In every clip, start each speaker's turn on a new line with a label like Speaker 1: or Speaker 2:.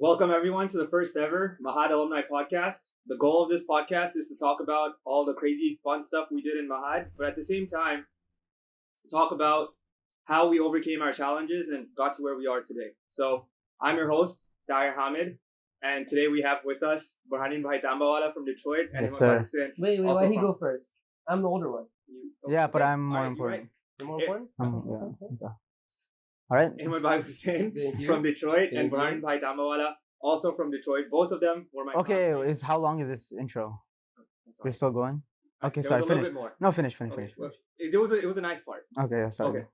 Speaker 1: Welcome everyone to the first ever Mahad Alumni podcast. The goal of this podcast is to talk about all the crazy fun stuff we did in Mahad, but at the same time, talk about how we overcame our challenges and got to where we are today. So I'm your host, Tahir Hamid, and today we have with us Burhanin Bhai Tambawala from Detroit and
Speaker 2: Yes, sir.
Speaker 3: Wait, why he go first? I'm the older one.
Speaker 2: Yeah, but I'm more important.
Speaker 3: You're more important?
Speaker 2: Yeah. All right.
Speaker 1: Ahmed Bhai Hussain from Detroit and Burhanin Bhai Tambawala also from Detroit. Both of them were my
Speaker 2: Okay, how long is this intro? We're still going? Okay,
Speaker 1: there
Speaker 2: sorry,
Speaker 1: was a
Speaker 2: finish.
Speaker 1: little bit more.
Speaker 2: No, finish.
Speaker 1: Okay, well, it was a nice part.
Speaker 2: Okay, yeah, sorry.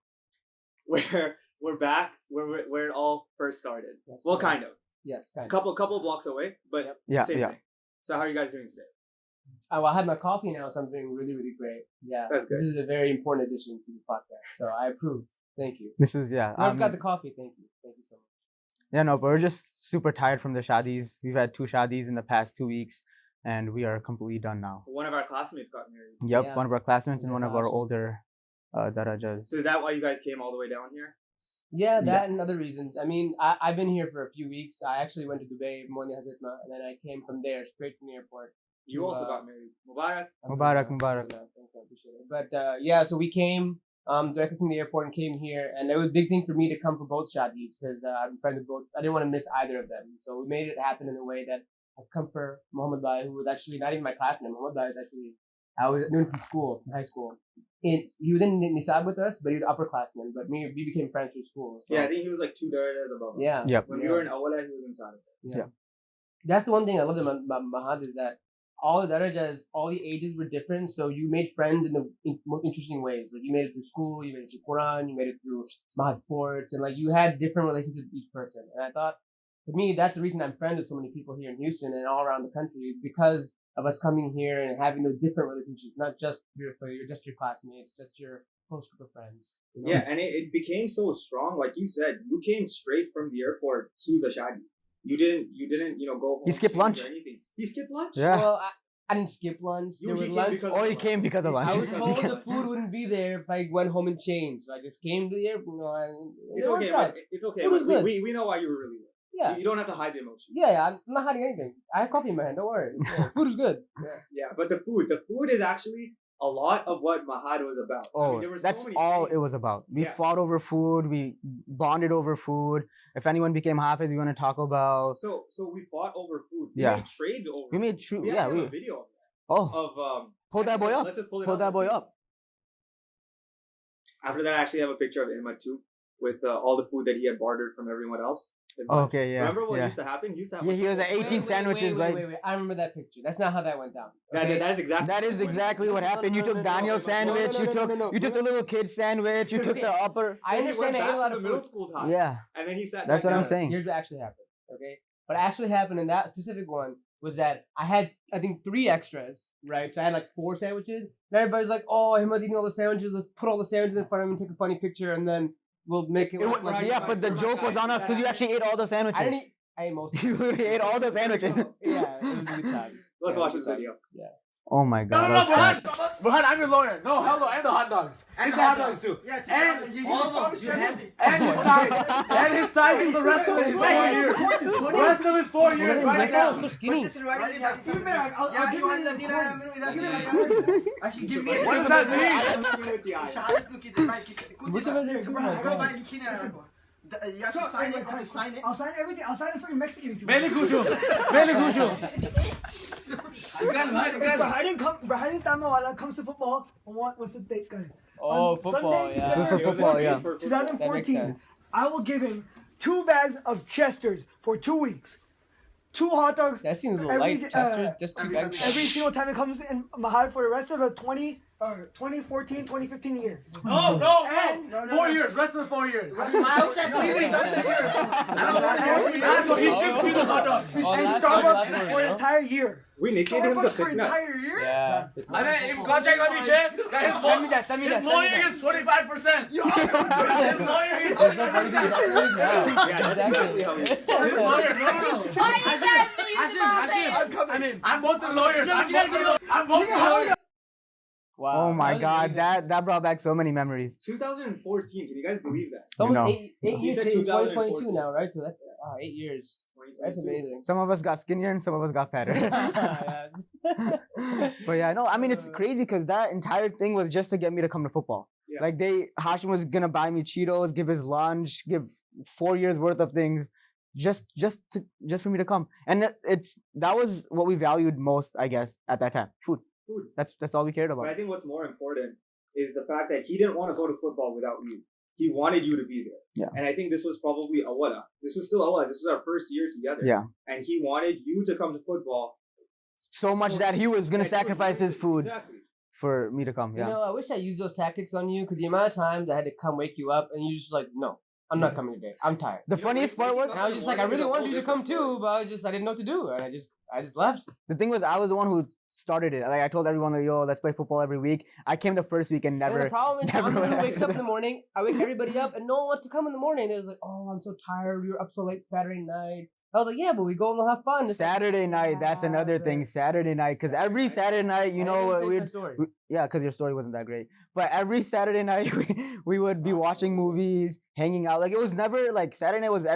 Speaker 1: Okay. We're back where it all first started.
Speaker 3: Yes,
Speaker 1: well,
Speaker 3: sir.
Speaker 1: kind of.
Speaker 3: Yes, kind of.
Speaker 1: Couple blocks away, but
Speaker 3: Yep.
Speaker 2: Yeah,
Speaker 1: same
Speaker 2: yeah.
Speaker 1: thing. So how are you guys doing today?
Speaker 3: Well, I had my coffee now, so I'm doing really, really great. Yeah,
Speaker 1: That's
Speaker 3: this
Speaker 1: good.
Speaker 3: is a very important addition to the podcast, so I approve. Thank you.
Speaker 2: This was, yeah.
Speaker 3: I've got the coffee. Thank you. Thank you so much.
Speaker 2: Yeah, no, but we're just super tired from the shadis. We've had 2 shadis in the past 2 weeks, and we are completely done now.
Speaker 1: One of our classmates got married.
Speaker 2: Yep,
Speaker 3: Yeah.
Speaker 2: one of our classmates and one of our
Speaker 3: Awesome.
Speaker 2: older darajas.
Speaker 1: So is that why you guys came all the way down here?
Speaker 3: Yeah, that and other reasons. I mean, I've been here for a few weeks. I actually went to Dubai, Moni Hazitma, and then I came from there straight from the airport.
Speaker 1: You also got married. Mubarak.
Speaker 2: Mubarak, Mubarak.
Speaker 3: Thank you, I appreciate it. But yeah, so we came directly from the airport and came here, and it was a big thing for me to come for both shadis because I'm friends with both. I didn't want to miss either of them, so we made it happen in a way that I've come for Muhammad Bhai, who was actually not even my classmate. Muhammad Bhai is actually I was knew him from school, from high school. He was in Nisab with us, but he was upperclassman. But we became friends through school. So.
Speaker 1: Yeah, I think he was like 2 darajas above us.
Speaker 3: Yeah.
Speaker 2: Yep.
Speaker 1: When we were in Awala, he was in Sada.
Speaker 2: Yeah.
Speaker 3: That's the one thing I loved about Mahad is that all the darajas, all the ages were different, so you made friends in the most interesting ways. Like you made it through school, you made it through Quran, you made it through Mahad sports, and like you had different relationships with each person. And I thought, to me, that's the reason I'm friends with so many people here in Houston and all around the country, because of us coming here and having those different relationships, not just your classmates, just your close group of friends. You know?
Speaker 1: Yeah, and it became so strong. Like you said, you came straight from the airport to the shadi. You didn't, go home.
Speaker 2: He skipped
Speaker 1: change
Speaker 2: lunch.
Speaker 1: or anything. He skipped lunch?
Speaker 2: Yeah.
Speaker 3: Well, I didn't skip lunch.
Speaker 1: You-
Speaker 3: There
Speaker 1: he
Speaker 3: was
Speaker 1: came
Speaker 3: lunch.
Speaker 1: because
Speaker 2: Oh, he came because of lunch.
Speaker 3: I was told the food wouldn't be there if I went home and changed. So I just came to the airport.
Speaker 1: It's okay, but it's okay.
Speaker 3: Food was
Speaker 1: But
Speaker 3: good.
Speaker 1: we know why you were really there.
Speaker 3: Yeah.
Speaker 1: You don't have to hide the emotion.
Speaker 3: Yeah, I'm not hiding anything. I have coffee in my hand. Don't worry. Yeah, food is good. Yeah.
Speaker 1: Yeah, but the food is actually a lot of what Mahad was about.
Speaker 2: Oh,
Speaker 1: there were so
Speaker 2: that's
Speaker 1: many
Speaker 2: all
Speaker 1: things.
Speaker 2: it was about. We
Speaker 1: Yeah.
Speaker 2: fought over food. We bonded over food. If anyone became Hafiz, we want to talk about.
Speaker 1: So we fought over food. We
Speaker 2: Yeah.
Speaker 1: made trades over.
Speaker 2: We
Speaker 1: food.
Speaker 2: made true.
Speaker 1: We
Speaker 2: Yeah,
Speaker 1: actually
Speaker 2: we.
Speaker 1: have a video of
Speaker 2: Oh,
Speaker 1: that. Of
Speaker 2: pull that boy up.
Speaker 1: Let's just pull it
Speaker 2: Pull
Speaker 1: up.
Speaker 2: that boy up.
Speaker 1: After that, I actually have a picture of Ahmad too, with all the food that he had bartered from everyone else.
Speaker 2: Okay, yeah.
Speaker 1: Remember what
Speaker 2: yeah.
Speaker 1: used to happen? He used to have.
Speaker 2: Yeah,
Speaker 1: like,
Speaker 2: he was at 18 sandwiches, right?
Speaker 3: Wait. I remember that picture. That's not how that went down.
Speaker 1: That
Speaker 3: Okay?
Speaker 1: is exactly.
Speaker 2: That is exactly what happened. You took Daniel's sandwich. You took the little kid sandwich. You took the upper.
Speaker 3: I understand I ate a lot of
Speaker 1: middle
Speaker 3: food.
Speaker 1: school time.
Speaker 2: Yeah,
Speaker 1: And then he sat.
Speaker 2: that's
Speaker 1: back
Speaker 2: what I'm
Speaker 1: down.
Speaker 2: saying.
Speaker 3: Here's what actually happened. Okay, what actually happened in that specific one was that I had, I think, 3 extras, right? So I had like 4 sandwiches. And everybody's like, "Oh, Ahmad's eating all the sandwiches. Let's put all the sandwiches in front of him and take a funny picture, and then we'll make it look like."
Speaker 2: Yeah, but the joke was on us because you actually ate all the sandwiches.
Speaker 3: I didn't eat. I ate most.
Speaker 2: You literally ate all the sandwiches.
Speaker 3: Yeah, it was a good time.
Speaker 1: Let's
Speaker 3: Yeah,
Speaker 1: watch
Speaker 3: it
Speaker 1: this
Speaker 3: was
Speaker 1: video.
Speaker 3: Yeah.
Speaker 2: Oh my
Speaker 4: No,
Speaker 2: god.
Speaker 4: no,
Speaker 2: that's bad.
Speaker 4: Burhan, I'm your lawyer. No, hello, and the hot dogs.
Speaker 5: And
Speaker 4: Eat the hot dogs too.
Speaker 5: Yeah,
Speaker 4: And
Speaker 5: all of them. You have
Speaker 4: And his size. And his size for the rest of his 4 years. The rest of his 4 years right now.
Speaker 3: So skinny.
Speaker 5: Put this in writing. I'll give you Actually, give me.
Speaker 4: What does that mean?
Speaker 1: I'm looking with the eyes.
Speaker 3: Which of us are two?
Speaker 5: You have to sign it. You have to sign it.
Speaker 6: I'll sign everything. I'll sign it for you Mexican if you
Speaker 4: Meli
Speaker 6: want.
Speaker 4: Kushu. Meli Kushu.
Speaker 6: Brahadin Tamawala comes to football and what's the date, guys?
Speaker 3: Oh,
Speaker 6: On
Speaker 3: football,
Speaker 6: Sunday,
Speaker 3: yeah.
Speaker 2: This was for football, yeah.
Speaker 3: That makes
Speaker 6: 2014.
Speaker 3: sense.
Speaker 6: I will give him 2 bags of Chesters for 2 weeks. 2 hot dogs
Speaker 3: That seems a little
Speaker 6: Every-
Speaker 3: light, Chester. Just 2
Speaker 5: every
Speaker 3: bags.
Speaker 6: every single time it comes in Mahad for the rest of the 2014, 2015 year.
Speaker 4: No.
Speaker 6: And
Speaker 4: 4 years. Rest of the 4 years.
Speaker 5: I
Speaker 4: I don't know. He ships you the hot dogs.
Speaker 6: And
Speaker 3: Oh, that's
Speaker 6: Starbucks
Speaker 3: good,
Speaker 6: for an
Speaker 3: no?
Speaker 6: entire year.
Speaker 1: We nicknamed him the
Speaker 5: Starbucks for
Speaker 1: fitna.
Speaker 5: entire year?
Speaker 3: Yeah.
Speaker 4: And then if contract let me share, his lawyer is 25%. His lawyer is 25%.
Speaker 1: Yeah, that's exactly how he is.
Speaker 4: His lawyer, no. Hashim, I'm both the lawyers. I'm both the lawyers.
Speaker 3: Wow.
Speaker 2: Oh my
Speaker 3: that was
Speaker 2: god,
Speaker 3: amazing.
Speaker 2: that brought back so many memories.
Speaker 1: 2014. Can you guys believe that?
Speaker 3: It's almost
Speaker 2: No.
Speaker 3: eight
Speaker 1: You
Speaker 3: years
Speaker 1: said
Speaker 3: to 2022
Speaker 1: 2014.
Speaker 3: now, right? So that's 8 years. That's amazing.
Speaker 2: Some of us got skinnier and some of us got fatter. But yeah, no, I mean, it's crazy because that entire thing was just to get me to come to football.
Speaker 1: Yeah.
Speaker 2: Like Hashim was gonna buy me Cheetos, give his lunch, give 4 years worth of things, just for me to come. And that was what we valued most, I guess, at that time. Food. That's all we cared about.
Speaker 1: But I think what's more important is the fact that he didn't want to go to football without you. He wanted you to be there.
Speaker 2: Yeah.
Speaker 1: And I think this was probably awala. This was still awala. This was our first year together.
Speaker 2: Yeah.
Speaker 1: And he wanted you to come to football.
Speaker 2: So much that he was gonna sacrifice his food.
Speaker 1: Exactly.
Speaker 2: For me to come. Yeah.
Speaker 3: You know, I wish I used those tactics on you because the amount of times I had to come wake you up and you just like, no, I'm not coming today. I'm tired.
Speaker 2: The funniest part was,
Speaker 3: and I was just like, I really wanted you to come too, but I didn't know what to do, and I just left.
Speaker 2: The thing was, I was the one who started it. Like I told everyone, like, yo, let's play football every week. I came the first week and never.
Speaker 3: And the problem is, I'm the one who wakes up in the
Speaker 2: went.
Speaker 3: morning. I wake everybody up, and no one wants to come in the morning. It was like, oh, I'm so tired. We were up so late Saturday night. I was like, yeah, but we go and we'll have fun. It's
Speaker 2: Saturday night, that's another thing. Saturday night, because every Saturday night, you know, yeah, because your story wasn't that great. But every Saturday night, we would be watching movies, hanging out. Like it was never like Saturday night was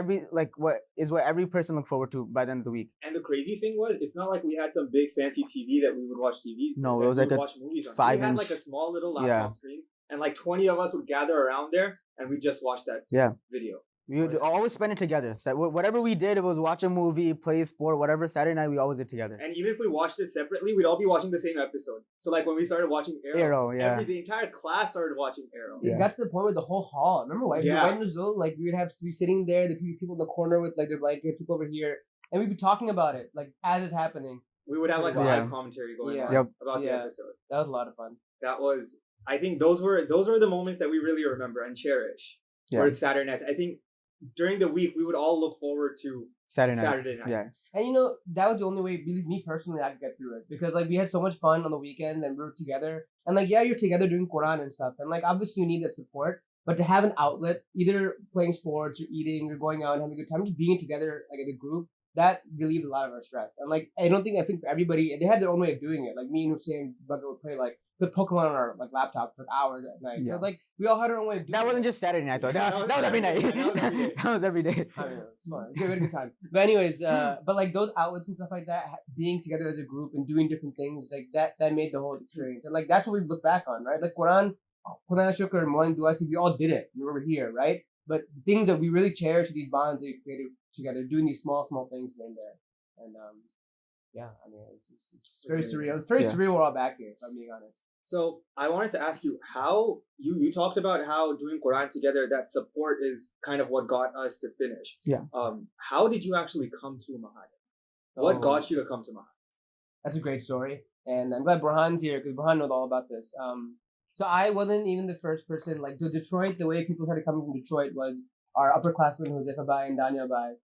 Speaker 2: what every person looked forward to by the end of the week.
Speaker 1: And the crazy thing was, it's not like we had some big fancy TV that we would watch TV.
Speaker 2: No, it was like a
Speaker 1: watch movies on.
Speaker 2: 5-inch.
Speaker 1: We had like a small little laptop screen, and like 20 of us would gather around there, and we just watch that video.
Speaker 2: We would always spend it together. So whatever we did, it was watch a movie, play a sport, whatever. Saturday night, we always did together.
Speaker 1: And even if we watched it separately, we'd all be watching the same episode. So like when we started watching Arrow, the entire class started watching Arrow.
Speaker 3: It got to the point where the whole hall. Remember White and Azul? Like we would have to be sitting there, the people in the corner with like their blanket, people over here, and we'd be talking about it like as it's happening.
Speaker 1: We would have like a live commentary going on about the episode.
Speaker 3: That was a lot of fun.
Speaker 1: That was, I think those were the moments that we really remember and cherish. Or Saturday nights. I think during the week we would all look forward to Saturday night.
Speaker 2: Yeah.
Speaker 3: And you know, that was the only way, me personally, I could get through it. Because like we had so much fun on the weekend and we were together. And like, yeah, you're together doing Quran and stuff. And like, obviously you need that support. But to have an outlet, either playing sports or eating or going out and having a good time, just being together like as a group, that relieved a lot of our stress. And like, I think for everybody, they had their own way of doing it. Like me and Hussein would play like the Pokemon on our like laptops for hours at night. Yeah. So like, we all had our own way of doing it.
Speaker 2: That wasn't just Saturday night though. That was every night. That was every day.
Speaker 3: I mean, it's fun. We had a good time. But anyways, but like those outlets and stuff like that, being together as a group and doing different things, like that made the whole experience. And like, that's what we look back on, right? Like Quran Shukr, Morning Dua, we all did it. We were here, right? But things that we really cherish, these bonds that we created together, doing these small things here and there. And I mean, it's very surreal. It's very surreal we're all back here, if I'm being honest.
Speaker 1: So I wanted to ask you how you talked about how doing Quran together, that support is kind of what got us to finish.
Speaker 2: Yeah.
Speaker 1: How did you actually come to Mahad? What got you to come to Mahad?
Speaker 3: That's a great story. And I'm glad Burhan's here because Burhan knows all about this. So I wasn't even the first person, like to Detroit, the way people started coming from Detroit was our upperclassmen, Huzaifa Bai and Danya Bai.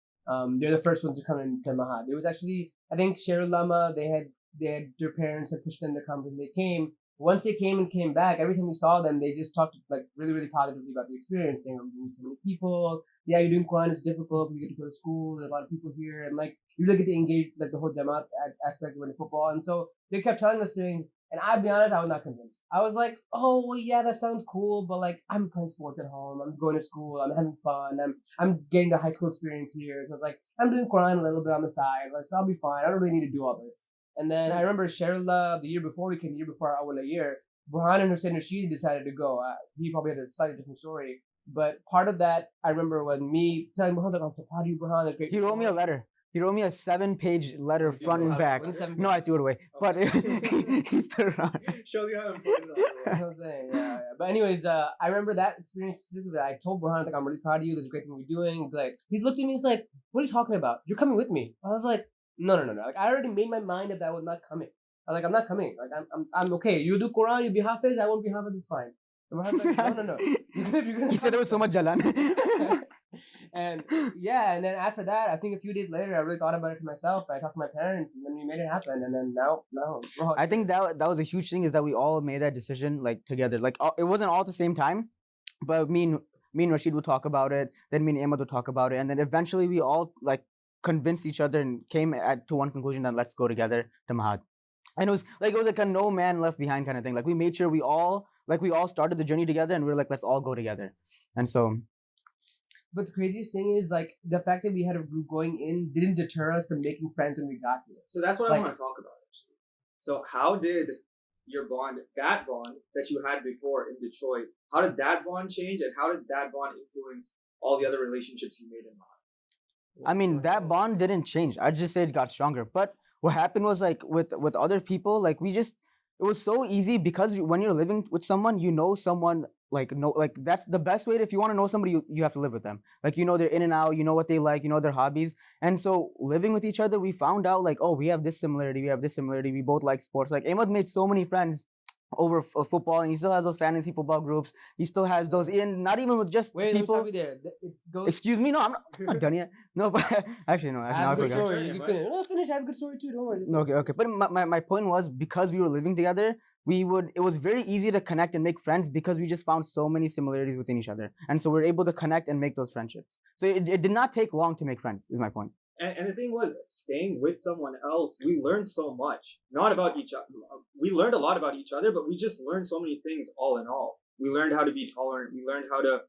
Speaker 3: They're the first ones to come into Mahad. It was actually, I think, Sherul Lama, they had their parents had pushed them to come, and they came. Once they came back, every time we saw them, they just talked like really, really positively about the experience, saying, I'm meeting so many people. Yeah, you're doing Quran, it's difficult, you get to go to school, there's a lot of people here, and like, you really get to engage like the whole Jamaat aspect of football. And so they kept telling us things, and I'll be honest, I was not convinced. I was like, oh, well, yeah, that sounds cool, but like, I'm playing sports at home, I'm going to school, I'm having fun, I'm getting the high school experience here. So it's like, I'm doing Quran a little bit on the side, like, so I'll be fine. I don't really need to do all this. And then I remember Sherla, the year before our Awala year, Burhan and Hussein Rashidi decided to go. He probably had a slightly different story. But part of that, I remember when me telling Burhan, like, I'm so proud of you, Burhan. That's great.
Speaker 2: He wrote me a letter. He wrote me a 7-page letter, front and back. No, I threw it away. But he's still around.
Speaker 1: Shows you how important that was.
Speaker 3: That's what I'm saying. Yeah. But anyways, I remember that experience specifically. I told Burhan, like, I'm really proud of you. There's a great thing you're doing. Like, he's looked at me. He's like, what are you talking about? You're coming with me. I was like, no. Like, I already made my mind up that I was not coming. I was like, I'm not coming. Like, I'm okay. You do Quran, you be Hafiz. I won't be Hafiz. It's fine. And Burhan's like, no.
Speaker 2: He said it with so much jalan.
Speaker 3: And yeah, and then after that, I think a few days later, I really thought about it to myself. I talked to my parents, and then we made it happen. And then now,
Speaker 2: I think that was a huge thing, is that we all made that decision like together. Like it wasn't all at the same time, but me and Rashid would talk about it. Then me and Ahmad would talk about it, and then eventually we all like convinced each other and came to one conclusion that let's go together to Mahad. And it was like a no man left behind kind of thing. Like we made sure we all started the journey together, and we were like, let's all go together. And so
Speaker 3: But the craziest thing is like the fact that we had a group going in didn't deter us from making friends when we got here.
Speaker 1: So that's what I
Speaker 3: Like-
Speaker 1: want to talk about, actually. So how did your bond, that bond that you had before in Detroit, how did that bond change, and how did that bond influence all the other relationships you made in Mahad?
Speaker 2: I mean, that bond didn't change. I'd just say it got stronger. But what happened was like with other people, like it was so easy because when you're living with someone, you know someone like that's the best way. If you want to know somebody, you have to live with them. Like you know they're in and out, you know what they like, you know their hobbies. And so living with each other, we found out like, oh, we have this similarity, we both like sports. Like Ahmad made so many friends over football, and he still has those fantasy football groups. He still has those in, not even with just
Speaker 3: Wait, let me
Speaker 2: people.
Speaker 3: stop you there. It goes.
Speaker 2: Excuse me, no, I'm not done yet. No, but actually no,
Speaker 3: I
Speaker 2: now I
Speaker 3: have a good
Speaker 2: forgot.
Speaker 3: story. You can finish. No, finish. I have a good story too. Don't worry.
Speaker 2: Okay. But my point was because we were living together, it was very easy to connect and make friends because we just found so many similarities within each other. And so we're able to connect and make those friendships. So it did not take long to make friends, is my point.
Speaker 1: And the thing was, staying with someone else, we learned so much. Not about each other. We learned a lot about each other, but we just learned so many things all in all. We learned how to be tolerant. We learned how to,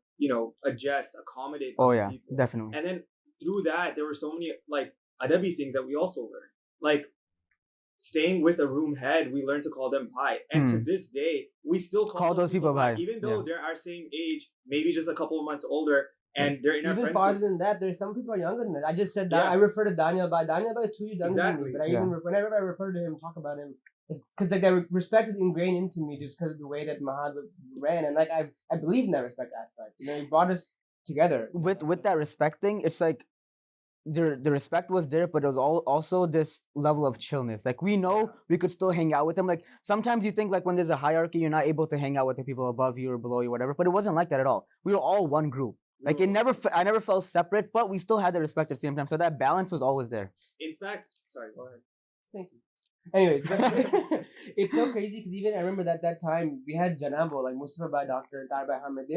Speaker 1: adjust, accommodate
Speaker 2: Oh
Speaker 1: other
Speaker 2: yeah,
Speaker 1: people.
Speaker 2: definitely.
Speaker 1: And then through that, there were so many, like, adabi things that we also learned. Like, staying with a room head, we learned to call them bhai. And to this day, we still
Speaker 2: Call those people bhai.
Speaker 1: Even though they're our same age, maybe just a couple of months older, and they're in our
Speaker 3: Even
Speaker 1: friend
Speaker 3: farther
Speaker 1: group.
Speaker 3: than that, there's some people are younger than that. I just said that.
Speaker 1: Yeah.
Speaker 3: I refer to Daniel by 2 years younger than
Speaker 1: Exactly.
Speaker 3: me. But I
Speaker 2: Yeah.
Speaker 3: even whenever I refer to him, talk about him, it's because like that respect is ingrained into me just because of the way that Mahad ran, and like I believe in that respect aspect. He brought us together.
Speaker 2: With that respect thing, it's like the respect was there, but it was also this level of chillness. Like we know we could still hang out with them. Like sometimes you think like when there's a hierarchy, you're not able to hang out with the people above you or below you, whatever. But it wasn't like that at all. We were all one group. Like I never felt separate, but we still had the respect at the same time. So that balance was always there.
Speaker 1: In fact, sorry, go ahead.
Speaker 3: Thank you. Anyways, it's so crazy because even I remember that time we had Janabo, like Mustafa by Doctor, Tar by Hamid.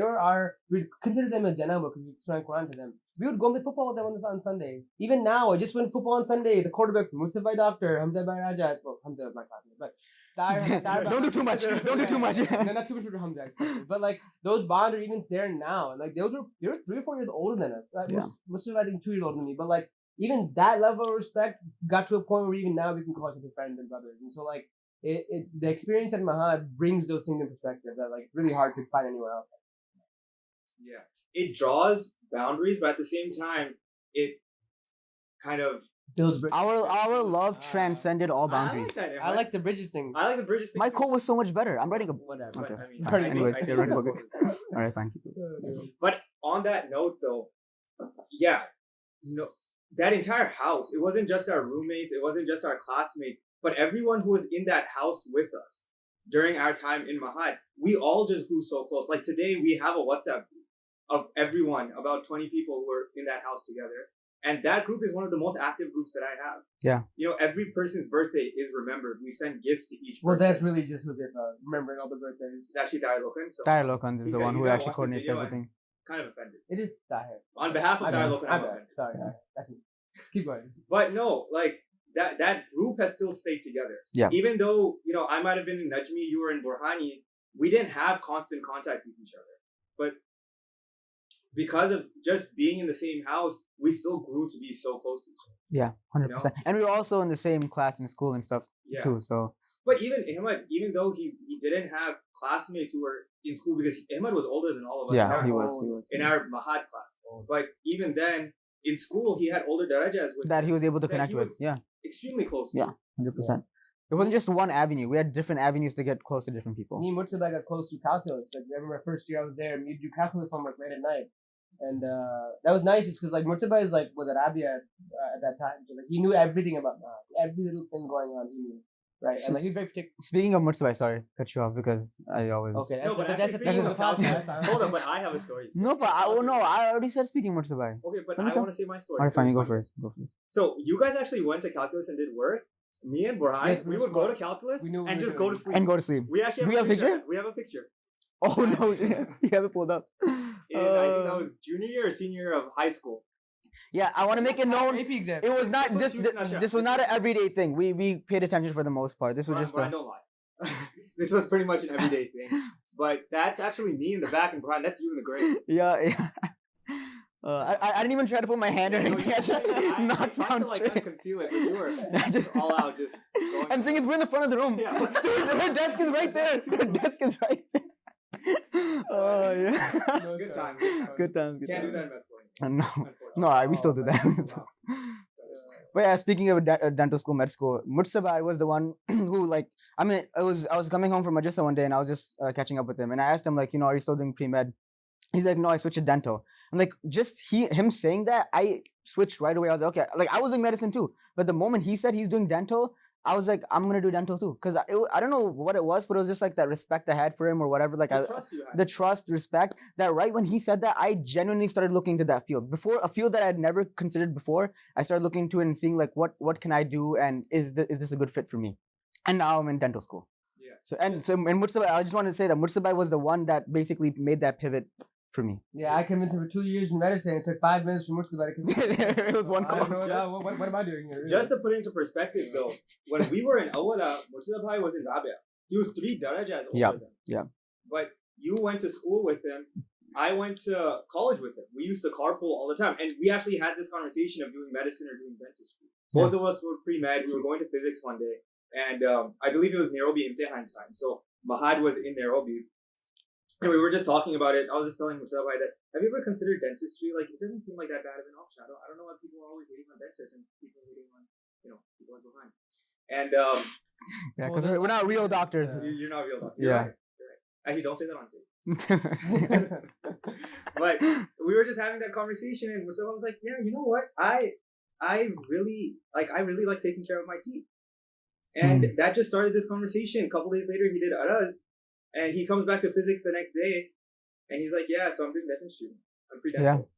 Speaker 3: We consider them as Janabo because we try Quran to them. We would go and play football with them on Sunday. Even now, I just went football on Sunday. The quarterback from Mustafa by Doctor, Hamza by Rajat. Well, Hamza was my classmate, but Tar by
Speaker 2: Don't do too much. Don't do too much.
Speaker 3: No, not too much for Hamza, but like those bonds are even there now. And like they were 3 or 4 years older than us. Like, Mustafa I think 2 years older than me, but like. Even that level of respect got to a point where even now we can call each other friends and brothers. And so like the experience at Mahad brings those things in perspective that like really hard to find anywhere else.
Speaker 1: Yeah. It draws boundaries, but at the same time, it kind of
Speaker 3: Builds bridges.
Speaker 2: Our love transcended all boundaries.
Speaker 3: I like the bridges thing.
Speaker 1: I like the bridges thing.
Speaker 2: My quote was so much better. I'm writing a
Speaker 3: Whatever.
Speaker 1: But,
Speaker 2: Okay.
Speaker 1: I mean,
Speaker 2: Fine.
Speaker 1: I
Speaker 2: Anyways,
Speaker 1: think
Speaker 2: you're writing a
Speaker 1: that's
Speaker 2: book.
Speaker 1: closer.
Speaker 2: All right, fine.
Speaker 1: But on that note, though, that entire house, it wasn't just our roommates, it wasn't just our classmates, but everyone who was in that house with us during our time in Mahad, we all just grew so close. Like today, we have a WhatsApp group of everyone, about 20 people who were in that house together. And that group is one of the most active groups that I have.
Speaker 2: Yeah.
Speaker 1: Every person's birthday is remembered. We send gifts to each person.
Speaker 3: Well, that's really just what remembering all the birthdays.
Speaker 1: It's actually Tahir Lokan. So
Speaker 2: Tahir Lokan is the one who
Speaker 1: gotta
Speaker 2: actually
Speaker 1: watch this
Speaker 2: coordinates
Speaker 1: video.
Speaker 2: everything.
Speaker 1: Kind of offended.
Speaker 3: It is Tahir.
Speaker 1: On behalf of Tahir Lokan, I'm offended.
Speaker 3: Sorry, that's me. Keep going.
Speaker 1: But no, like that group has still stayed together.
Speaker 2: Yeah.
Speaker 1: Even though, I might have been in Najmi, you were in Burhani, we didn't have constant contact with each other. But because of just being in the same house, we still grew to be so close to each other.
Speaker 2: Yeah, 100%. And we were also in the same class in school and stuff too. So
Speaker 1: But even Ahmad, even though he didn't have classmates who were in school, because Ahmad was older than all of us
Speaker 2: yeah, he was.
Speaker 1: in our Mahad class. But even then, in school, he had older darajas with
Speaker 2: That he was able to
Speaker 1: that
Speaker 2: connect
Speaker 1: he
Speaker 2: with.
Speaker 1: was
Speaker 2: Yeah,
Speaker 1: extremely close to.
Speaker 2: Yeah. 100%. It wasn't just one avenue. We had different avenues to get close to different people.
Speaker 3: Me and Murtaza got close to calculus. Like, I remember my first year I was there, and we'd do calculus homework late at night. And that was nice because, like, Murtaza was at Abia at that time. So, like, he knew everything about Mahad. Every little thing going on, he knew. Right? And, like, he was very particular.
Speaker 2: Speaking of Murtaza, sorry, cut you off because I always...
Speaker 3: Okay,
Speaker 1: No, but
Speaker 3: that's the
Speaker 1: speaking
Speaker 3: thing
Speaker 1: of
Speaker 3: of the podcast.
Speaker 1: calculus, hold on, but I have a story.
Speaker 2: No, but I already said speaking Murtaza.
Speaker 1: Okay, but
Speaker 2: Let me
Speaker 1: I
Speaker 2: talk.
Speaker 1: want to say my story.
Speaker 2: Alright, fine, you go
Speaker 1: It's funny.
Speaker 2: first. Go first.
Speaker 1: So you guys actually went to calculus and did work. Me and Burhan,
Speaker 3: Yes,
Speaker 1: we
Speaker 3: were
Speaker 1: would go to
Speaker 3: smart.
Speaker 1: calculus
Speaker 3: We knew what
Speaker 1: and
Speaker 3: we were
Speaker 1: just go to
Speaker 3: doing.
Speaker 1: sleep.
Speaker 2: And go to sleep.
Speaker 1: We actually
Speaker 2: We have a picture?
Speaker 1: We have a picture.
Speaker 2: Oh no, you have it pulled up.
Speaker 1: I think that was junior year or senior year of high school.
Speaker 2: Yeah, I want to make it known.
Speaker 3: AP exam.
Speaker 2: It was not
Speaker 1: This was
Speaker 2: this.
Speaker 1: huge, not sure.
Speaker 2: This was not an everyday thing. We paid attention for the most part. This was just
Speaker 1: Brian,
Speaker 2: a.
Speaker 1: don't lie. This was pretty much an everyday thing. But that's actually me in the back and Brian, that's you in the grade.
Speaker 2: Yeah. I didn't even try to put my hand or anything. I just
Speaker 1: I
Speaker 2: knocked
Speaker 1: tried
Speaker 2: down
Speaker 1: to like
Speaker 2: straight.
Speaker 1: conceal it, but you were
Speaker 2: I just-
Speaker 1: all out just going.
Speaker 2: And the thing is, we're in the front of the room.
Speaker 1: Yeah.
Speaker 2: Dude, her desk is right there. Her desk is right there. Oh yeah.
Speaker 1: Good time.
Speaker 2: Good times. Good
Speaker 1: Can't do
Speaker 2: times.
Speaker 1: that in med school.
Speaker 2: No,
Speaker 1: Unfortunately.
Speaker 2: we still do that.
Speaker 1: Wow.
Speaker 2: But yeah, speaking of dental school, med school, Murtabai was the one who like, I mean, I was coming home from Majista one day and I was just catching up with him and I asked him like, are you still doing pre-med? He's like, no, I switched to dental. I'm like, just him saying that, I switched right away. I was like, okay, like I was doing medicine too. But the moment he said he's doing dental, I was like, I'm gonna do dental too. Cause I don't know what it was, but it was just like that respect I had for him or whatever. Like
Speaker 1: The trust you had.
Speaker 2: the trust, respect, that right when he said that, I genuinely started looking into that field. Before, a field that I had never considered before, I started looking into it and seeing like what can I do and is this a good fit for me? And now I'm in dental school.
Speaker 1: Yeah.
Speaker 2: So in Murtabai, I just wanted to say that Murtabai was the one that basically made that pivot for me.
Speaker 3: Yeah, I convinced him for 2 years in medicine. It took 5 minutes for Murtabai to convince me.
Speaker 2: It was one
Speaker 3: I don't
Speaker 2: call.
Speaker 3: know, what am I doing here?
Speaker 1: Just to put it into perspective, though, when we were in Awala, Murtaza Bhai was in Rabia. He was 3 darajas older
Speaker 2: Yeah,
Speaker 1: than.
Speaker 2: yeah.
Speaker 1: But you went to school with him. I went to college with him. We used to carpool all the time, and we actually had this conversation of doing medicine or doing dentistry. Both of us were pre-med. We were going to physics one day, and I believe it was Nairobi imtihan time. So Mahad was in Nairobi. And we were just talking about it. I was just telling Murtaza Bhai that, have you ever considered dentistry? Like, it doesn't seem like that bad of an option. I don't know why people are always hating on dentists and people hating on, people like behind. And
Speaker 2: Yeah, because we're not real doctors.
Speaker 1: you're not a real doctor.
Speaker 2: Yeah.
Speaker 1: You're right. Actually, don't say that on tape. But we were just having that conversation, and Mustafa was like, "Yeah, you know what? I really like taking care of my teeth." And that just started this conversation. A couple days later, he did Araz, and he comes back to physics the next day, and he's like, "Yeah, so I'm doing dentistry. I'm pre-dental."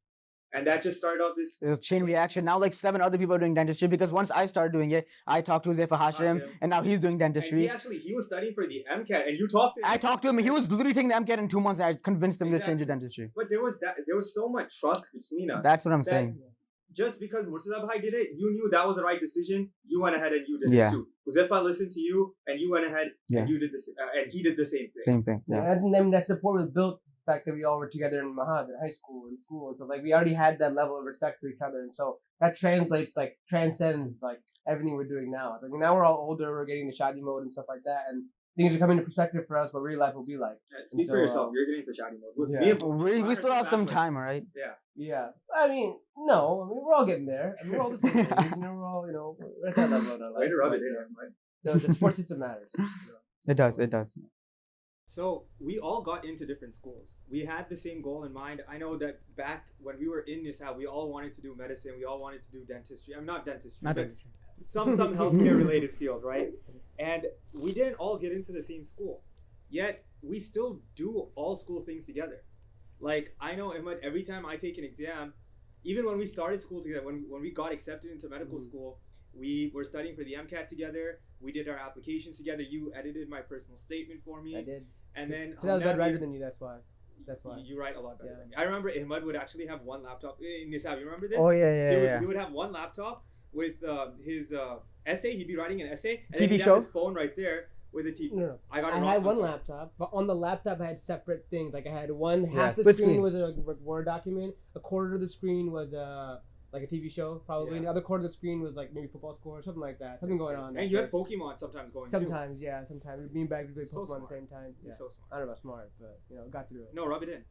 Speaker 1: And that just started off this.
Speaker 2: It was chain reaction. Now like 7 other people are doing dentistry because once I started doing it, I talked to Huzaifa Hashim, and now he's doing
Speaker 1: And
Speaker 2: dentistry.
Speaker 1: he was studying for the MCAT, and you talked to him.
Speaker 2: I talked to him. He was literally taking the MCAT in 2 months. And I convinced him to change to
Speaker 1: Exactly.
Speaker 2: dentistry.
Speaker 1: But there was so much trust between us.
Speaker 2: That's what I'm
Speaker 1: that
Speaker 2: saying.
Speaker 1: Just because Murtaza Bhai did it, you knew that was the right decision. You went ahead and you did
Speaker 2: Yeah.
Speaker 1: it too. Huzaifa listened to you, and you went ahead and you did this, and he did the same thing.
Speaker 2: Same thing. Yeah.
Speaker 3: And then that support was built the fact that we all were together in Mahad in high school and school, and so like we already had that level of respect for each other, and so that transcends like everything we're doing now. Like now we're all older, we're getting the shadi mode and stuff like that, and things are coming into perspective for us what real life will be like.
Speaker 1: Speak for yourself. You're getting to shadi mode.
Speaker 3: Yeah.
Speaker 1: Me and
Speaker 2: We still have some
Speaker 1: backwards.
Speaker 2: time, right?
Speaker 3: Yeah, I mean, we're all getting there. I mean, we're all the same age, we're all, we're at that level in our life.
Speaker 1: Way to rub it
Speaker 3: but,
Speaker 1: in.
Speaker 3: the support system matters.
Speaker 2: It does. It does.
Speaker 1: So we all got into different schools. We had the same goal in mind. I know that back when we were in U.S.A, we all wanted to do medicine. We all wanted to do dentistry. I'm not dentistry.
Speaker 2: Not
Speaker 1: but
Speaker 2: dentistry.
Speaker 1: Some healthcare related field, right? And we didn't all get into the same school. Yet we still do all school things together. Like I know Ahmad, every time I take an exam, even when we started school together, when we got accepted into medical school, we were studying for the MCAT together. We did our applications together. You edited my personal statement for me.
Speaker 3: I did.
Speaker 1: And then
Speaker 3: Because I was a better writer than you, that's why.
Speaker 1: You write a lot better than me. I remember Ahmad would actually have one laptop. Nisab, you remember this?
Speaker 2: Oh yeah.
Speaker 1: He would have one laptop with his essay. He'd be writing an essay. And
Speaker 2: TV
Speaker 1: then he'd
Speaker 2: show?
Speaker 1: have his phone right there with a TV.
Speaker 3: No.
Speaker 1: I got it
Speaker 3: I
Speaker 1: wrong.
Speaker 3: had
Speaker 1: I'm
Speaker 3: one
Speaker 1: sorry.
Speaker 3: laptop, but on the laptop I had separate things. Like I had half the
Speaker 2: split
Speaker 3: screen
Speaker 2: screen.
Speaker 3: was a Word document, a quarter of the scrreen was like a TV show, probably.
Speaker 1: Yeah.
Speaker 3: And the other quarter of the screen was like maybe football score or something like that. Something going on.
Speaker 1: And you had Pokemon sometimes going too.
Speaker 3: sometimes, yeah, sometimes. Me and Bag would play
Speaker 1: So
Speaker 3: Pokemon at the
Speaker 1: smart.
Speaker 3: same time. Yeah.
Speaker 1: He's so smart.
Speaker 3: I don't know about smart, but got through it.
Speaker 1: No, rub it in.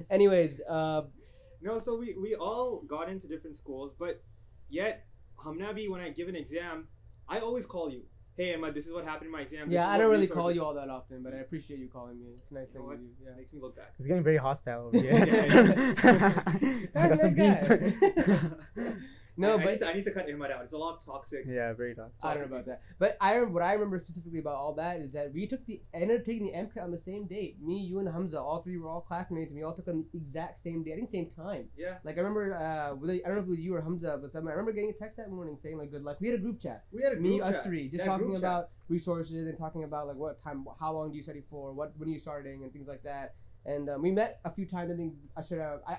Speaker 3: Anyways,
Speaker 1: No, so we all got into different schools, but yet Hamnabi, when I give an exam, I always call you. Hey Emma, this is what happened in my exam.
Speaker 3: yeah, I don't really call you all that often, but I appreciate you calling me. It's a nice thing
Speaker 1: You know
Speaker 3: to do. Yeah.
Speaker 1: Makes me look bad.
Speaker 2: It's getting very hostile over
Speaker 1: here.
Speaker 2: I got some
Speaker 3: Nice
Speaker 2: beef.
Speaker 3: No,
Speaker 1: I need to cut Ahmad out. It's a lot toxic.
Speaker 2: Yeah, very toxic.
Speaker 3: I don't know about that. But what I remember specifically about all that is that we ended up taking the MCAT on the same date. Me, you, and Hamza, all three were all classmates, and we all took on the exact same day. I think same time.
Speaker 1: Yeah.
Speaker 3: Like I remember, I don't know if it was you or Hamza, but I remember getting a text that morning saying like good luck. We had a group chat.
Speaker 1: We had a group
Speaker 3: Me,
Speaker 1: chat.
Speaker 3: us three, just
Speaker 1: That
Speaker 3: talking
Speaker 1: group
Speaker 3: about resources and talking about like what time, how long do you study for, when are you starting, and things like that. And we met a few times. I think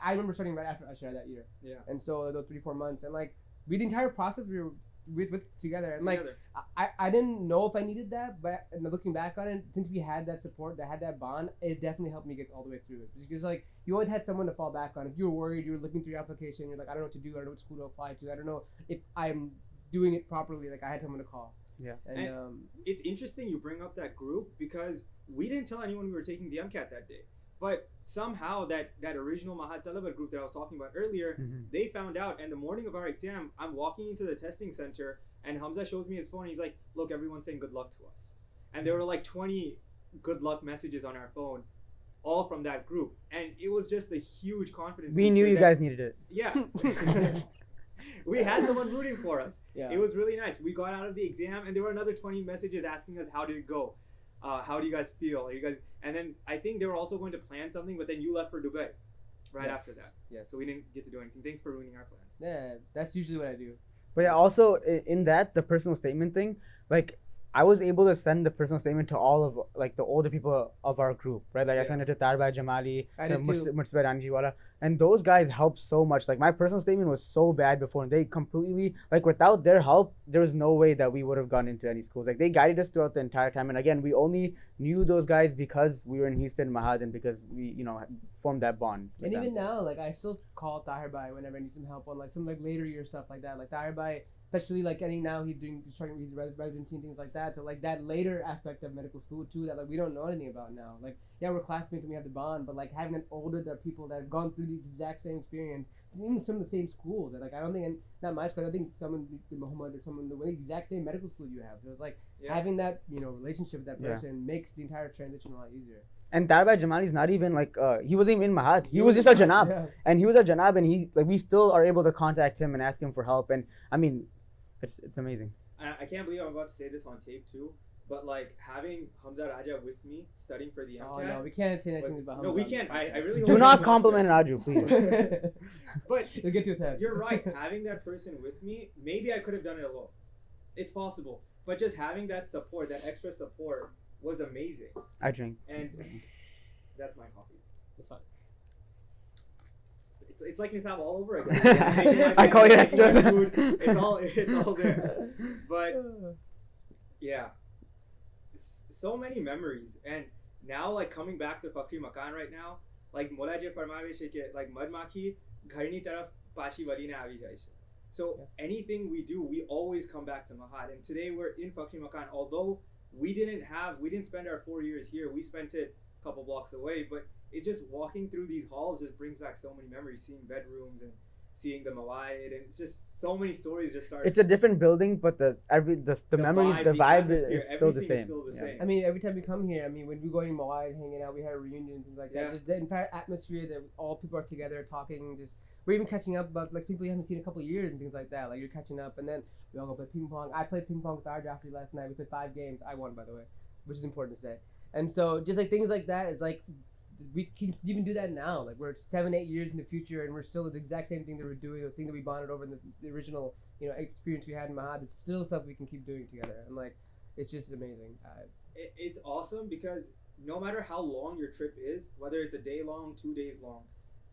Speaker 3: I remember starting right after Ashura that year.
Speaker 1: Yeah.
Speaker 3: And so those 3-4 months, and like the entire process, we with together. And like
Speaker 1: Together.
Speaker 3: I didn't know if I needed that, but looking back on it, since we had that support, that had that bond, it definitely helped me get all the way through it. Because like you always had someone to fall back on. If you were worried, you were looking through your application, you're like, I don't know what to do, I don't know what school to apply to, I don't know if I'm doing it properly. Like I had someone to call.
Speaker 2: Yeah.
Speaker 3: And
Speaker 1: It's interesting you bring up that group because we didn't tell anyone we were taking the MCAT that day. But somehow that original Mahad Talaba group that I was talking about earlier, they found out. And the morning of our exam, I'm walking into the testing center and Hamza shows me his phone. And he's like, look, everyone's saying good luck to us. And there were like 20 good luck messages on our phone, all from that group. And it was just a huge confidence.
Speaker 2: We knew you guys needed it.
Speaker 1: Yeah. We had someone rooting for us.
Speaker 3: yeah.
Speaker 1: It was really nice. We got out of the exam and there were another 20 messages asking us, how did it go? How do you guys feel? Are you guys? And then I think they were also going to plan something, but then you left for Dubai right
Speaker 3: Yes.
Speaker 1: after that.
Speaker 3: Yes.
Speaker 1: So we didn't get to do anything. Thanks for ruining our plans.
Speaker 3: Yeah, that's usually what I do.
Speaker 2: But yeah, also in that, the personal statement thing, like I was able to send the personal statement to all of like the older people of our group, right? Like I sent it to Tarbai Jamali,
Speaker 3: I did too.
Speaker 2: Mursabeh Ranjiwala, and those guys helped so much. Like my personal statement was so bad before, and they completely like without their help, there was no way that we would have gone into any schools. Like they guided us throughout the entire time, and again, we only knew those guys because we were in Houston, Mahad, and because we formed that bond.
Speaker 3: And even now, like I still call Tahir Bhai whenever I need some help on like some like later year stuff like that. Like Tahir Bhai, especially like I think now he's starting to read residency and things like that. So like that later aspect of medical school too that like we don't know anything about now. Like yeah, we're classmates and we have the bond, but like having an older people that have gone through the exact same experience, even some of the same school. That like I don't think not my school. I think someone Muhammad or someone the exact same medical school you have. So it's like having that relationship with that person makes the entire transition a lot easier.
Speaker 2: And Tarbai Jamali is not even like he wasn't even in Mahad. He was just a Janab, and he was a Janab, and he like we still are able to contact him and ask him for help. And I mean, it's amazing.
Speaker 1: I can't believe I'm about to say this on tape too, but like having Hamza Raja with me studying for the MCAT.
Speaker 3: Oh no, we can't say anything about Hamza.
Speaker 1: No, we can't. I really
Speaker 2: Do not compliment Raju, please.
Speaker 1: But
Speaker 3: you'll get to his head.
Speaker 1: You're right. Having that person with me, maybe I could have done it alone. It's possible, but just having that support, that extra support, was amazing.
Speaker 2: I drink.
Speaker 1: And that's my coffee.
Speaker 3: That's fine.
Speaker 1: It's like Nisab all over again.
Speaker 2: I call you extra.
Speaker 1: It's all there. But yeah, so many memories. And now like coming back to Fakri Makan right now, like Mola je farmawe che ke like mad makhi ghar ni taraf pachi wali na aavi jai se. So anything we do, we always come back to Mahad. And today we're in Fakri Makan. Although we didn't spend our 4 years here. We spent it a couple blocks away, but it's just walking through these halls just brings back so many memories, seeing bedrooms and seeing the Mawa'id, and it's just so many stories just start.
Speaker 2: It's a different building, but the memories, the vibe is still the same.
Speaker 3: I mean, every time we come here, I mean, when we go in Mawa'id, hanging out, we had a reunion and things like that. Just the entire atmosphere that all people are together talking, just we're even catching up about like people you haven't seen in a couple of years and things like that. Like you're catching up, and then we all go play ping pong. I played ping pong with our Jaffrey last night. We played 5 games. I won, by the way, which is important to say. And so just like things like that, it's like we can even do that now. Like we're 7-8 years in the future, and we're still the exact same thing that we're doing, the thing that we bonded over in the original experience we had in Mahad. It's still stuff we can keep doing together, and like it's just amazing.
Speaker 1: It's awesome because no matter how long your trip is, whether it's a day long, 2 days long,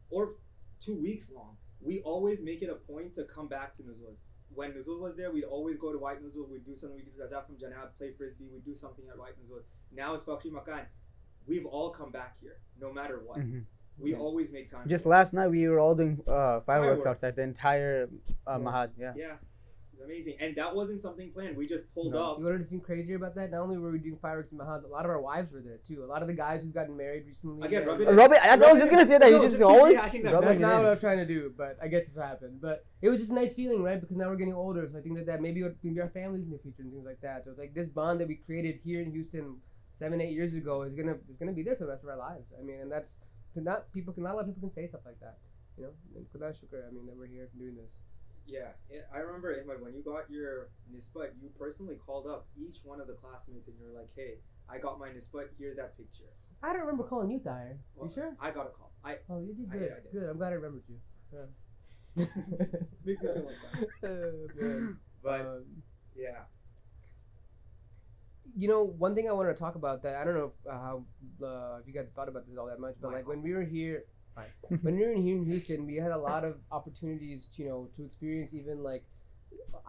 Speaker 1: or 2 weeks long, we always make it a point to come back to Nuzul. When Nuzul was there, we'd always go to White Nuzul. We'd do something. We'd do Raza from Janab, play frisbee. We'd do something at White Nuzul. Now it's Fakri Makan. We've all come back here, no matter what.
Speaker 2: Mm-hmm.
Speaker 1: We always make time.
Speaker 2: Just last night, we were all doing fireworks outside the entire Mahad.
Speaker 1: Yeah, it's amazing. And that wasn't something planned. We just pulled up.
Speaker 3: You want to do something crazier about that? Not only were we doing fireworks in Mahad, a lot of our wives were there too. A lot of the guys who've gotten married recently.
Speaker 1: Again,
Speaker 2: I was just gonna say that. You just always.
Speaker 3: That's not what I was trying to do, but I guess it's happened. But it was just a nice feeling, right? Because now we're getting older, so I think that maybe it can be our families in the future and things like that. So it's like this bond that we created here in Houston 7-8 years ago is gonna be there for the rest of our lives. I mean, and that's not a lot of people can say stuff like that, And Khuda shukr, I mean, that we're here doing this.
Speaker 1: Yeah, I remember, Ahmed, when you got your nisbat, you personally called up each one of the classmates and you were like, "Hey, I got my nisbat. Here's that picture."
Speaker 3: I don't remember calling you, Tahir.
Speaker 1: Well,
Speaker 3: you sure?
Speaker 1: I got a call.
Speaker 3: Oh, you did good.
Speaker 1: I did.
Speaker 3: Good. I'm glad I remembered you. Yeah.
Speaker 1: Makes it feel like that. But yeah.
Speaker 3: One thing I wanted to talk about that I don't know how if you guys thought about this all that much, but like when we were here, when we were here in Houston, we had a lot of opportunities, to experience even like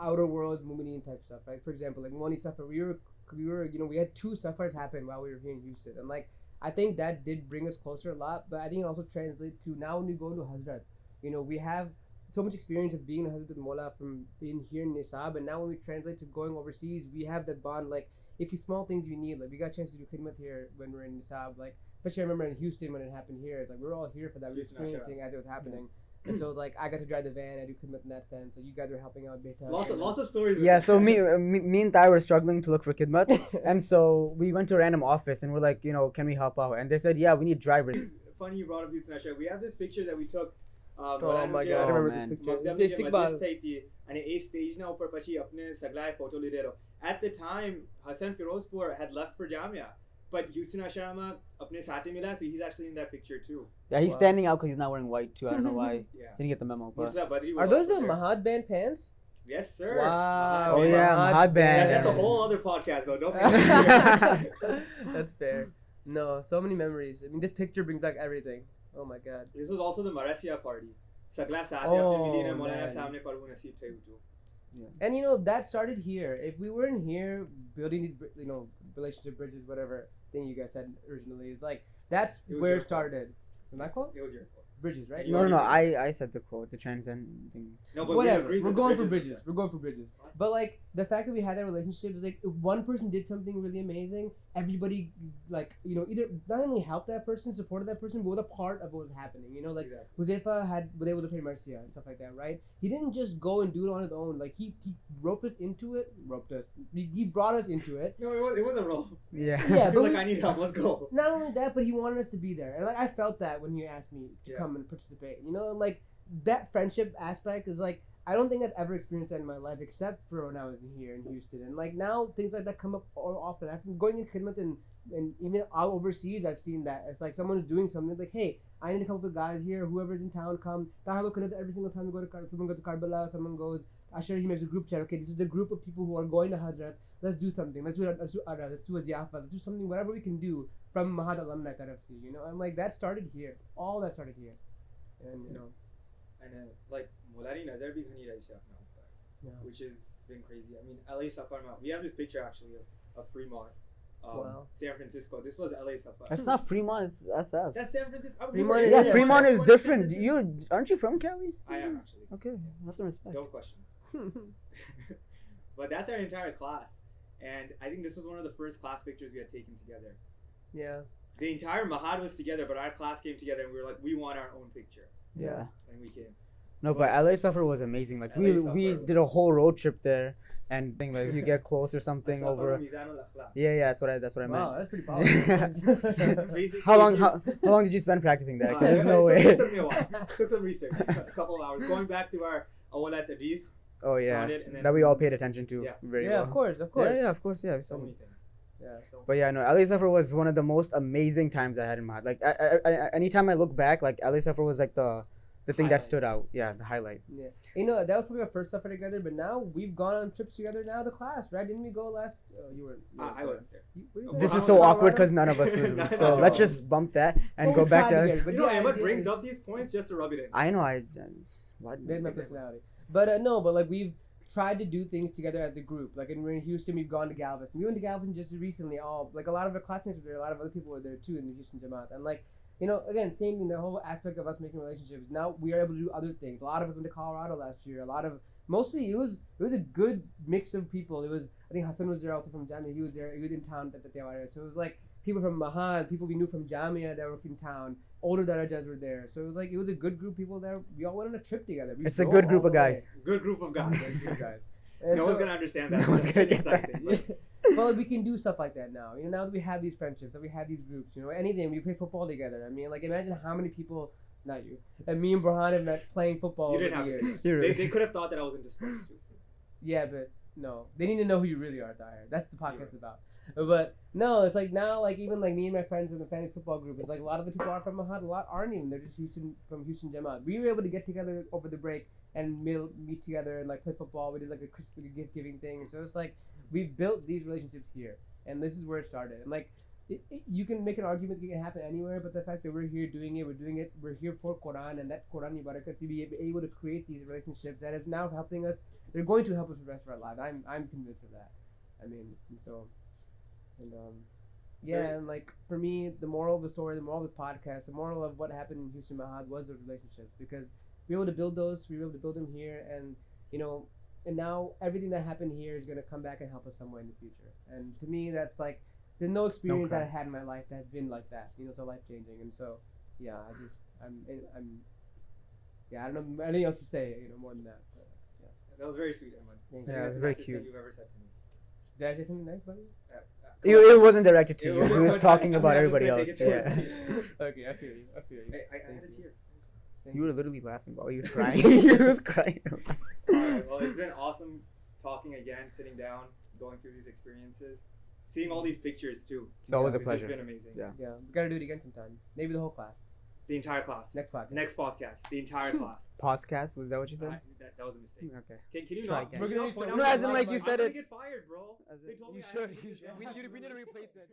Speaker 3: outer world Muminin type stuff, right? For example, like Moni Safar, we were we had 2 Safars happen while we were here in Houston, and like I think that did bring us closer a lot, but I think it also translates to now when we go to Hazrat, we have so much experience of being in Hazrat Mola from being here in Nisab, and now when we translate to going overseas, we have that bond. Like if you small things you need, like we got a chance to do khidmat here when we're in Nisab, like especially I remember in Houston when it happened here, like we were all here for that, we were experiencing as it was happening. And so like I got to drive the van, I do khidmat in that sense. So you guys were helping out beta.
Speaker 1: Lots of stories.
Speaker 2: Yeah, so me and Ty were struggling to look for khidmat, and so we went to a random office and we're like, can we help out? And they said, yeah, we need drivers.
Speaker 1: Funny you brought up Houston Asha. We have this picture that we took.
Speaker 3: Oh my god, I remember this picture. This istiqbal.
Speaker 1: And a stage na upar pachi apne sagla photo le rahe. At the time, Hassan Firozpur had left for Jamia. But Houston Ashrama apne saath mila, so he's actually in that picture too.
Speaker 2: Yeah, he's standing out because he's not wearing white too. I don't know why.
Speaker 1: Yeah.
Speaker 2: Didn't get the memo. But...
Speaker 3: Are those the Mahad band pants?
Speaker 1: Yes, sir.
Speaker 3: Wow.
Speaker 2: Oh yeah, Mahad band.
Speaker 1: That's a whole other podcast though. Don't.
Speaker 3: That's fair. No, so many memories. I mean, this picture brings back everything. Oh my god.
Speaker 1: This was also the Marasia party. Sagla saath
Speaker 3: Oh,
Speaker 1: apne Medina Maulana
Speaker 3: man.
Speaker 1: samne parvu naseeb the utu.
Speaker 3: And that started here. If we weren't here building these, relationship bridges, whatever thing you guys said originally, is like that's where it started. Am I quote?
Speaker 1: It was your quote.
Speaker 3: Bridges, right?
Speaker 2: No. I said the quote, the transcend thing.
Speaker 1: No, but
Speaker 3: Whatever.
Speaker 1: we
Speaker 3: We're going for bridges. We're going for bridges. But like the fact that we had that relationship is like if one person did something really amazing, everybody either not only helped that person, supported that person, but was a part of what was happening. Like
Speaker 1: exactly.
Speaker 3: Huzaifa was able to pay Marcia and stuff like that, right? He didn't just go and do it on his own. Like he roped us into it. He brought us into it.
Speaker 1: No, it was a role.
Speaker 2: Yeah.
Speaker 3: Yeah,
Speaker 1: He was like, I need help. Let's go.
Speaker 3: Not only that, but he wanted us to be there, and like I felt that when he asked me to
Speaker 1: Yeah.
Speaker 3: come and participate. And like that friendship aspect is like I don't think I've ever experienced that in my life except for when I was here in Houston. And like now things like that come up often. I've been going in khidmat and even out overseas I've seen that. It's like someone is doing something like, hey, I need a couple of guys here, whoever's in town come. Every single time we go to someone goes to Karbala, someone goes Ashar, he makes a group chat. Okay, this is the group of people who are going to Hazrat. Let's do something. Let's do Ara, let's do a ziyafa, let's do something, whatever we can do from Mahad Alumni Tarafsi, and like that started here. All that started here. And
Speaker 1: And like Molari Nazar bhi ghani rahi hai apna upar, which has been crazy. I mean, LA Safar mein, we have this picture actually of Fremont,
Speaker 3: Wow.
Speaker 1: San Francisco. This was LA Safar.
Speaker 2: That's not Fremont, it's SF.
Speaker 1: That's San Francisco.
Speaker 3: Fremont is-
Speaker 2: Yeah,
Speaker 3: Yeah,
Speaker 2: Fremont is
Speaker 1: San
Speaker 2: different.
Speaker 1: Francisco.
Speaker 2: Aren't you from Cali?
Speaker 1: I am actually.
Speaker 2: Okay, have some respect.
Speaker 1: Don't question. But that's our entire class, and I think this was one of the first class pictures we had taken together.
Speaker 3: yeah.
Speaker 1: The entire Mahad was together, but our class came together, and we were like, we want our own picture,
Speaker 2: Yeah.
Speaker 1: and we came.
Speaker 2: No, but LA Suffer was amazing. Like
Speaker 1: LA
Speaker 2: we
Speaker 1: Suffer.
Speaker 2: did a whole road trip there, and think like you get close or something
Speaker 1: Safar
Speaker 2: over.
Speaker 1: Mizanul Akhlaq.
Speaker 2: Yeah, that's what I
Speaker 3: Wow,
Speaker 2: meant.
Speaker 3: that's pretty powerful.
Speaker 1: Basically,
Speaker 2: How long?
Speaker 1: you-
Speaker 2: How long did you spend practicing that? 'Cause there's
Speaker 1: it
Speaker 2: no
Speaker 1: took-
Speaker 2: way.
Speaker 1: It took me a while. Took some research, a couple of hours. Going back to our Awalat Adis,
Speaker 2: Oh yeah,
Speaker 1: found it, and then-
Speaker 2: that we all paid attention to
Speaker 1: Yeah.
Speaker 2: very
Speaker 3: Yeah,
Speaker 2: well.
Speaker 3: of course, of course.
Speaker 2: Yeah, of course, yeah.
Speaker 1: so many things.
Speaker 3: Yeah.
Speaker 1: So
Speaker 2: But yeah, no, LA Suffer was one of the most amazing times I had in Mahad. Like, I anytime I look back, like LA Suffer was like the thing that
Speaker 1: Highlight.
Speaker 2: stood out. Yeah, the highlight.
Speaker 3: Yeah. That was probably our first suffer together, but now we've gone on trips together now, the class, right? Didn't we go last? Oh, you weren't.
Speaker 1: I wasn't there.
Speaker 3: Were you there?
Speaker 2: This
Speaker 1: Wow.
Speaker 2: is so awkward
Speaker 3: Colorado?
Speaker 2: because none of us
Speaker 1: No,
Speaker 2: was. So
Speaker 1: no.
Speaker 2: let's just bump that and
Speaker 3: Well,
Speaker 2: go
Speaker 3: we
Speaker 2: back to
Speaker 3: tried
Speaker 2: us.
Speaker 3: together, but
Speaker 1: You know,
Speaker 3: yeah,
Speaker 1: Ahmad
Speaker 3: it
Speaker 1: brings
Speaker 3: is.
Speaker 1: up these points just to rub it in.
Speaker 2: I know. Why?
Speaker 3: That's my personality. But no, but like we've tried to do things together as a group. Like when we're in Houston, we've gone to Galveston. We went to Galveston just recently. Like a lot of our classmates were there. A lot of other people were there too in the Houston Jamaat. And like, again, same thing. The whole aspect of us making relationships. Now we are able to do other things. A lot of us went to Colorado last year. Mostly it was a good mix of people. I think Hassan was there also from Jamia. He was there. He was in town at the Tewara. So it was like people from Mahad, people we knew from Jamia that were in town. Older Darajas were there. So it was a good group of people there. We all went on a trip together. We
Speaker 2: It's a
Speaker 3: drove
Speaker 2: good
Speaker 3: all
Speaker 2: group of
Speaker 3: the way.
Speaker 2: guys.
Speaker 1: Good group of guys.
Speaker 3: Good guys. And
Speaker 1: No one's
Speaker 3: so-
Speaker 1: gonna understand that.
Speaker 2: No one's gonna get
Speaker 1: It's
Speaker 2: that.
Speaker 1: like-
Speaker 3: Well, we can do stuff like that now. Now that we have these friendships, that we have these groups, anything. We play football together. I mean, like imagine how many people, not you, that me and Burhan have met playing football
Speaker 1: You
Speaker 3: over
Speaker 1: didn't
Speaker 3: the
Speaker 1: have
Speaker 3: years.
Speaker 1: to.
Speaker 2: You're
Speaker 1: They,
Speaker 2: right.
Speaker 1: they could have thought that I was into sports too.
Speaker 3: Yeah, but no, they need to know who you really are, Tahir. That's the podcast about. But no, it's like now, like even like me and my friends in the fantasy football group, it's like a lot of the people are from Mahad, a lot aren't even. They're just from Houston Jamaat. We were able to get together over the break and meet together and like play football. We did like a Christmas gift giving thing. So it's like we built these relationships here, and this is where it started. And like you can make an argument it can happen anywhere, but the fact that we're here doing it, we're here for Quran, and that Quran barakat to be able to create these relationships that is now helping us. They're going to help us for the rest of our lives. I'm convinced of that. I mean, and like for me, the moral of the story, the moral of the podcast, the moral of what happened in Houston Mahad was those relationships, because we were able to build those, we were able to build them here, and and now everything that happened here is going to come back and help us somewhere in the future. And to me, that's like, there's no experience that I had in my life that's been like that, so life changing. And so, yeah, I don't know anything else to say, more than that. But, yeah.
Speaker 1: That was very sweet, Ahmad.
Speaker 2: Yeah, it was very cute.
Speaker 1: That you've ever said to me.
Speaker 3: Did I say something nice about you?
Speaker 2: It wasn't directed to you. He was talking about everybody else. Yeah.
Speaker 3: Okay, I feel you.
Speaker 1: Hey, I had a tear.
Speaker 2: You were literally laughing while he was crying. He was crying.
Speaker 1: Alright, well, it's been awesome talking again, sitting down, going through these experiences, seeing all these pictures too.
Speaker 2: It's always a
Speaker 1: It's
Speaker 2: pleasure.
Speaker 1: been amazing.
Speaker 2: Yeah.
Speaker 3: Yeah, we gotta do it again sometime. Maybe the whole class.
Speaker 1: The entire class.
Speaker 3: Next podcast.
Speaker 1: Next podcast. The entire class.
Speaker 2: Podcast? Was that what you said?
Speaker 1: That was a mistake.
Speaker 2: Okay.
Speaker 1: Can you
Speaker 2: Try
Speaker 1: not?
Speaker 2: again.
Speaker 3: We're gonna
Speaker 1: can you
Speaker 3: use
Speaker 1: not point
Speaker 3: some-
Speaker 1: out
Speaker 2: No,
Speaker 1: my
Speaker 2: as in, like,
Speaker 1: line?
Speaker 2: you
Speaker 1: I'm
Speaker 2: said
Speaker 1: gonna
Speaker 2: it.
Speaker 1: get fired, bro. They told me
Speaker 2: You
Speaker 1: I
Speaker 2: should.
Speaker 1: had to
Speaker 2: You
Speaker 1: do
Speaker 2: should.
Speaker 1: that.
Speaker 2: We need a replacement.